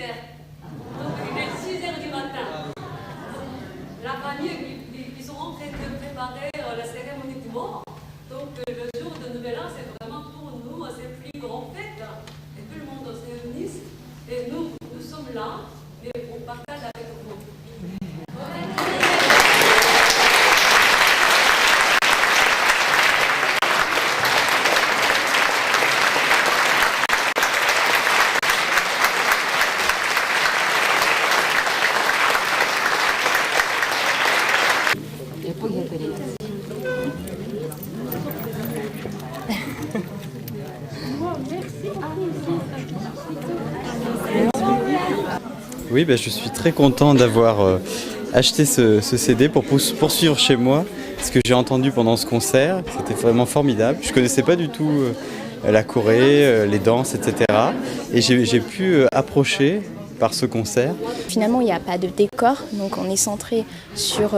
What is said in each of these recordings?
concert. Donc il est 6 heures du matin. La famille, ils sont en train de préparer la cérémonie du mort. Donc le jour de Nouvel An, c'est vraiment pour nous, c'est plus grand fête. Et tout le monde se réunit. Et nous sommes là, et on partage avec vous. Oui, je suis très content d'avoir acheté ce CD pour poursuivre chez moi ce que j'ai entendu pendant ce concert. C'était vraiment formidable. Je ne connaissais pas du tout la Corée, les danses, etc. Et j'ai pu approcher par ce concert. Finalement, il n'y a pas de décor, donc on est centré sur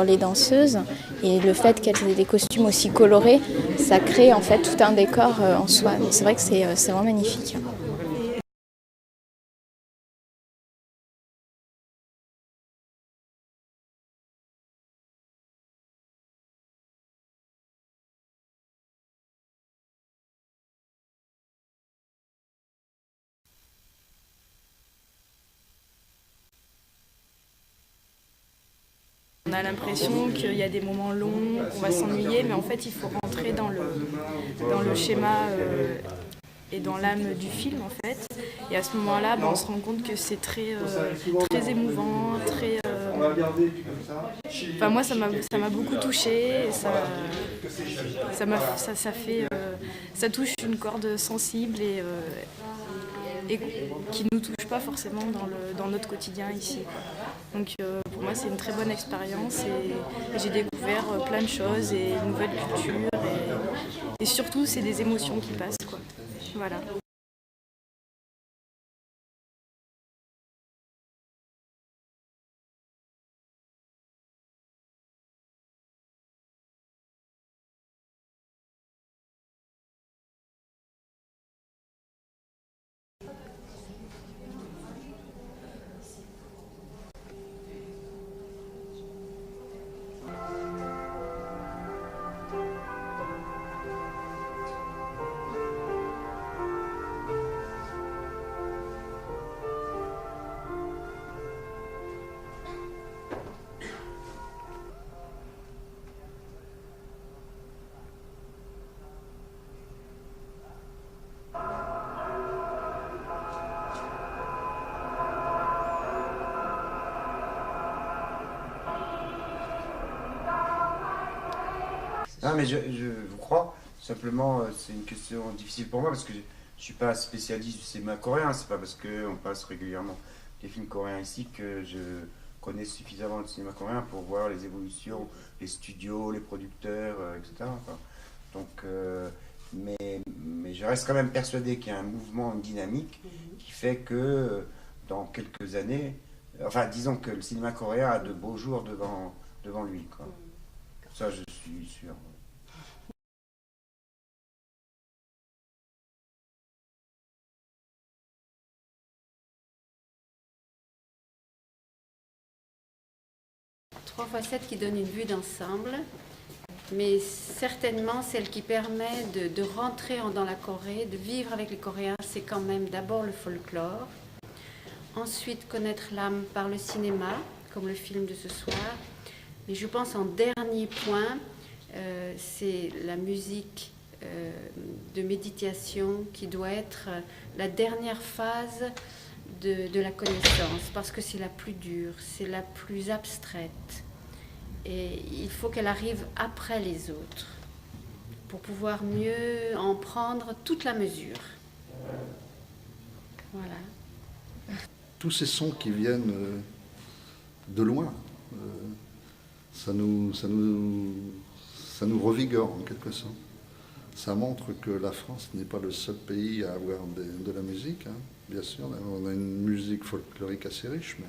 les danseuses. Et le fait qu'elles aient des costumes aussi colorés, ça crée en fait tout un décor en soi. Donc c'est vrai que c'est vraiment magnifique. On a l'impression qu'il y a des moments longs, qu'on va s'ennuyer, mais en fait il faut rentrer dans le schéma et dans l'âme du film en fait. Et à ce moment-là, on se rend compte que c'est très émouvant, très. Enfin moi ça m'a beaucoup touchée. Et ça touche une corde sensible et qui ne nous touche pas forcément dans notre quotidien ici, quoi. Donc pour moi c'est une très bonne expérience et j'ai découvert plein de choses et une nouvelle culture et surtout c'est des émotions qui passent, quoi. Voilà. Ah, mais je vous crois. Simplement, c'est une question difficile pour moi parce que je ne suis pas spécialiste du cinéma coréen. C'est pas parce qu'on passe régulièrement des films coréens ici que je connais suffisamment le cinéma coréen pour voir les évolutions, les studios, les producteurs, etc. Enfin, donc, mais je reste quand même persuadé qu'il y a un mouvement, une dynamique qui fait que dans quelques années, enfin, disons que le cinéma coréen a de beaux jours devant lui, quoi. Ça, je suis sûr. Trois fois 7 qui donne une vue d'ensemble, mais certainement celle qui permet de rentrer dans la Corée, de vivre avec les Coréens, c'est quand même d'abord le folklore, ensuite connaître l'âme par le cinéma, comme le film de ce soir, mais je pense en dernier point, c'est la musique de méditation qui doit être la dernière phase de la connaissance, parce que c'est la plus dure, c'est la plus abstraite. Et il faut qu'elle arrive après les autres, pour pouvoir mieux en prendre toute la mesure. Voilà. Tous ces sons qui viennent de loin, ça nous revigore en quelque sorte. Ça montre que la France n'est pas le seul pays à avoir de la musique, hein. Bien sûr, on a une musique folklorique assez riche, mais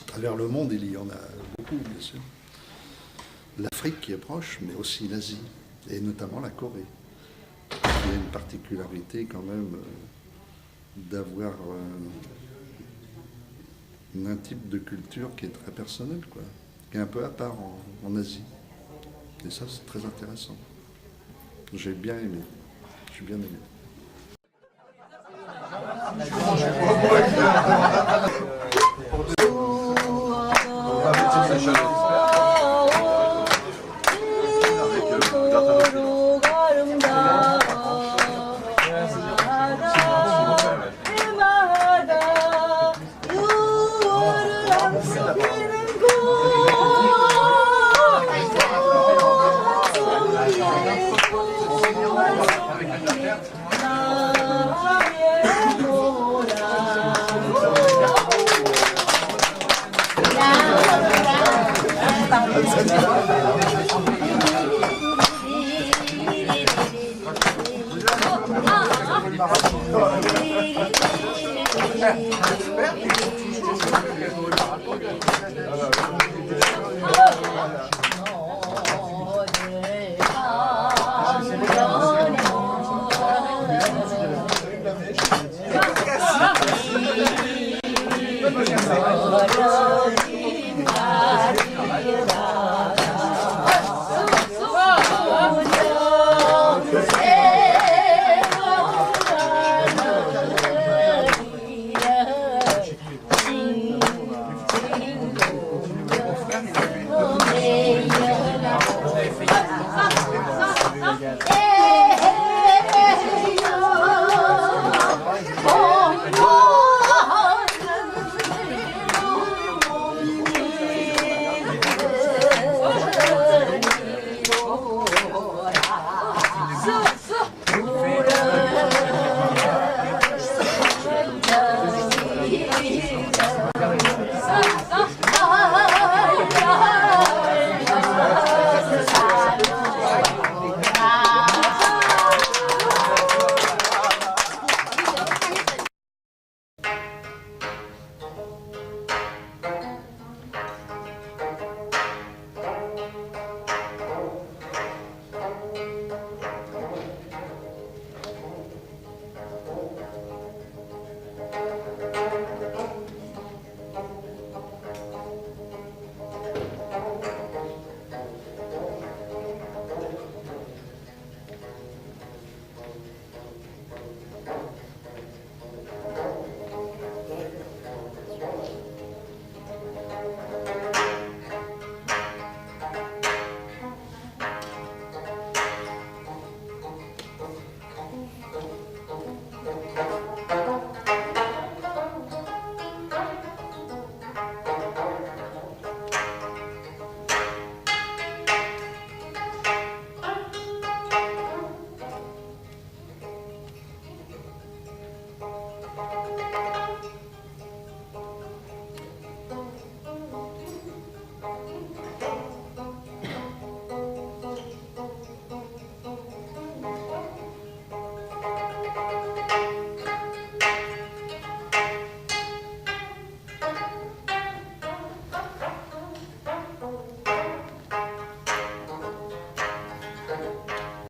à travers le monde, il y en a beaucoup, bien sûr. L'Afrique qui est proche, mais aussi l'Asie, et notamment la Corée. Il y a une particularité quand même d'avoir un type de culture qui est très personnel, quoi, qui est un peu à part en Asie. Et ça, c'est très intéressant. J'ai bien aimé. J'ai bien aimé. Yeah.